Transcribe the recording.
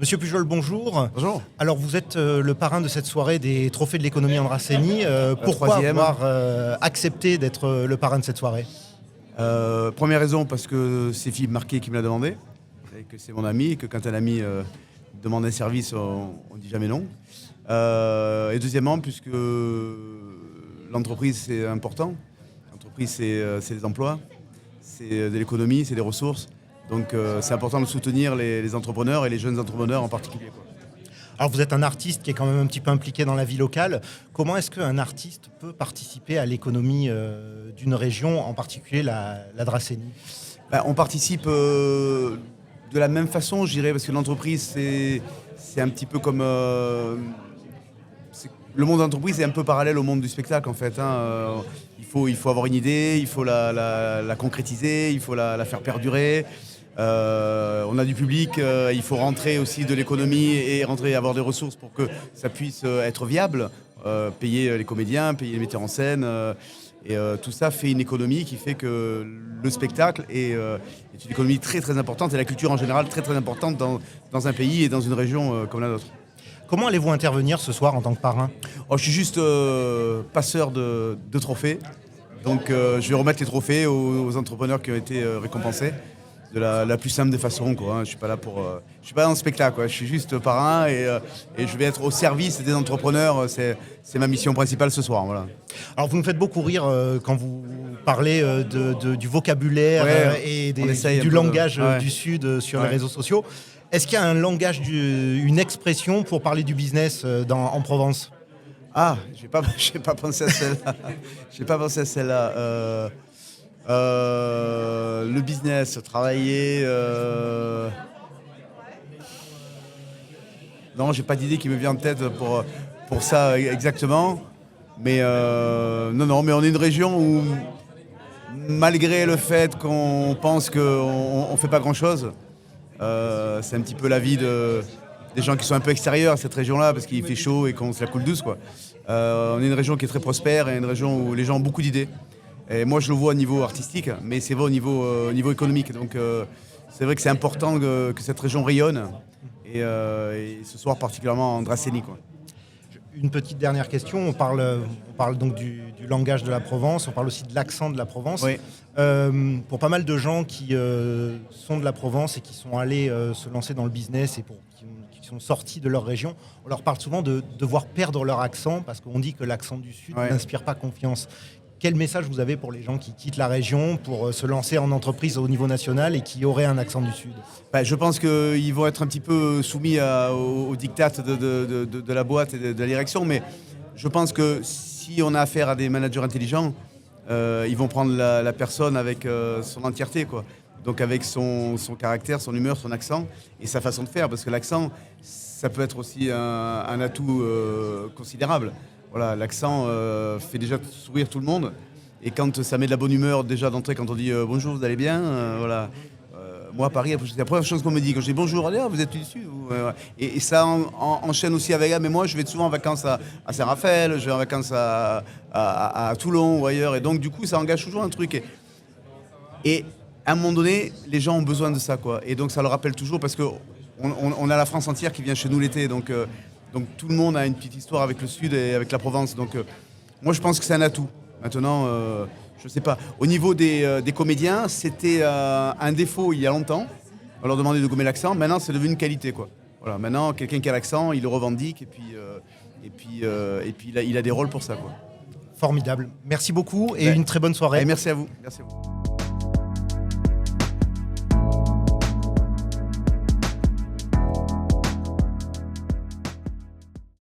Monsieur Pujol, bonjour. Bonjour. Alors vous êtes le parrain de cette soirée des Trophées de l'économie Andrasseni. Pourquoi troisième. avoir accepté d'être le parrain de cette soirée? Première raison, parce que c'est Philippe Marquet qui me l'a demandé, et que c'est mon ami, et que quand un ami demande un service, on ne dit jamais non. Et deuxièmement, puisque l'entreprise c'est important, l'entreprise c'est des emplois, c'est de l'économie, c'est des ressources, donc c'est important de soutenir les entrepreneurs et les jeunes entrepreneurs en particulier, quoi. Alors vous êtes un artiste qui est quand même un petit peu impliqué dans la vie locale. Comment est-ce qu'un artiste peut participer à l'économie d'une région, en particulier la Dracénie? On participe de la même façon, je dirais, parce que l'entreprise, c'est un petit peu comme... le monde de l'entreprise est un peu parallèle au monde du spectacle, en fait. Il faut avoir une idée, il faut la concrétiser, il faut la faire perdurer. On a du public, il faut rentrer aussi de l'économie et avoir des ressources pour que ça puisse être viable. Payer les comédiens, payer les metteurs en scène. Tout ça fait une économie qui fait que le spectacle est une économie très très importante et la culture en général très très importante dans un pays et dans une région comme la nôtre. Comment allez-vous intervenir ce soir en tant que parrain? Je suis juste passeur de trophées. Donc je vais remettre les trophées aux entrepreneurs qui ont été récompensés de la plus simple des façons, quoi. Je suis pas là je suis pas dans le spectacle, quoi. Je suis juste parrain et je vais être au service des entrepreneurs. C'est ma mission principale ce soir, voilà. Alors vous nous faites beaucoup rire quand vous parlez du vocabulaire et du langage du Sud sur les réseaux sociaux. Est-ce qu'il y a un langage, une expression pour parler du business en Provence? Ah, j'ai pas pensé à celle-là. J'ai pas pensé à celle-là. Le business, travailler... Non, j'ai pas d'idée qui me vient en tête pour ça exactement. Mais non, mais on est une région où, malgré le fait qu'on pense qu'on fait pas grand-chose, c'est un petit peu la vie des gens qui sont un peu extérieurs à cette région-là, parce qu'il fait chaud et qu'on se la coule douce, quoi. On est une région qui est très prospère et une région où les gens ont beaucoup d'idées. Et moi, je le vois au niveau artistique, mais c'est vrai au niveau économique. Donc, c'est vrai que c'est important que cette région rayonne. Et ce soir, particulièrement en Dracénie, quoi. Une petite dernière question. On parle donc du langage de la Provence, on parle aussi de l'accent de la Provence. Oui. Pour pas mal de gens qui sont de la Provence et qui sont allés se lancer dans le business et qui sont sortis de leur région, on leur parle souvent de devoir perdre leur accent parce qu'on dit que l'accent du Sud n'inspire pas confiance. Quel message vous avez pour les gens qui quittent la région pour se lancer en entreprise au niveau national et qui auraient un accent du Sud? Je pense qu'ils vont être un petit peu soumis aux diktats de la boîte et de la direction, mais je pense que si on a affaire à des managers intelligents, ils vont prendre la personne avec son entièreté, quoi. Donc avec son caractère, son humeur, son accent et sa façon de faire, parce que l'accent, ça peut être aussi un atout considérable. Voilà, l'accent fait déjà sourire tout le monde. Et quand ça met de la bonne humeur déjà d'entrée, quand on dit bonjour, vous allez bien, voilà. Moi à Paris, c'est la première chose qu'on me dit. Quand je dis bonjour, allez, vous êtes du Sud. Et ça enchaîne aussi avec mais moi je vais souvent en vacances à Saint-Raphaël, je vais en vacances à Toulon ou ailleurs. Et donc du coup ça engage toujours un truc. Et à un moment donné, les gens ont besoin de ça, quoi. Et donc ça le rappelle toujours parce qu'on a la France entière qui vient chez nous l'été. Donc tout le monde a une petite histoire avec le Sud et avec la Provence. Donc moi je pense que c'est un atout. Maintenant, je sais pas. Au niveau des comédiens, c'était un défaut il y a longtemps. On leur demandait de gommer l'accent. Maintenant c'est devenu une qualité, quoi. Voilà. Maintenant quelqu'un qui a l'accent, il le revendique et puis il a des rôles pour ça, quoi. Formidable. Merci beaucoup et une très bonne soirée. Merci à vous. Merci à vous.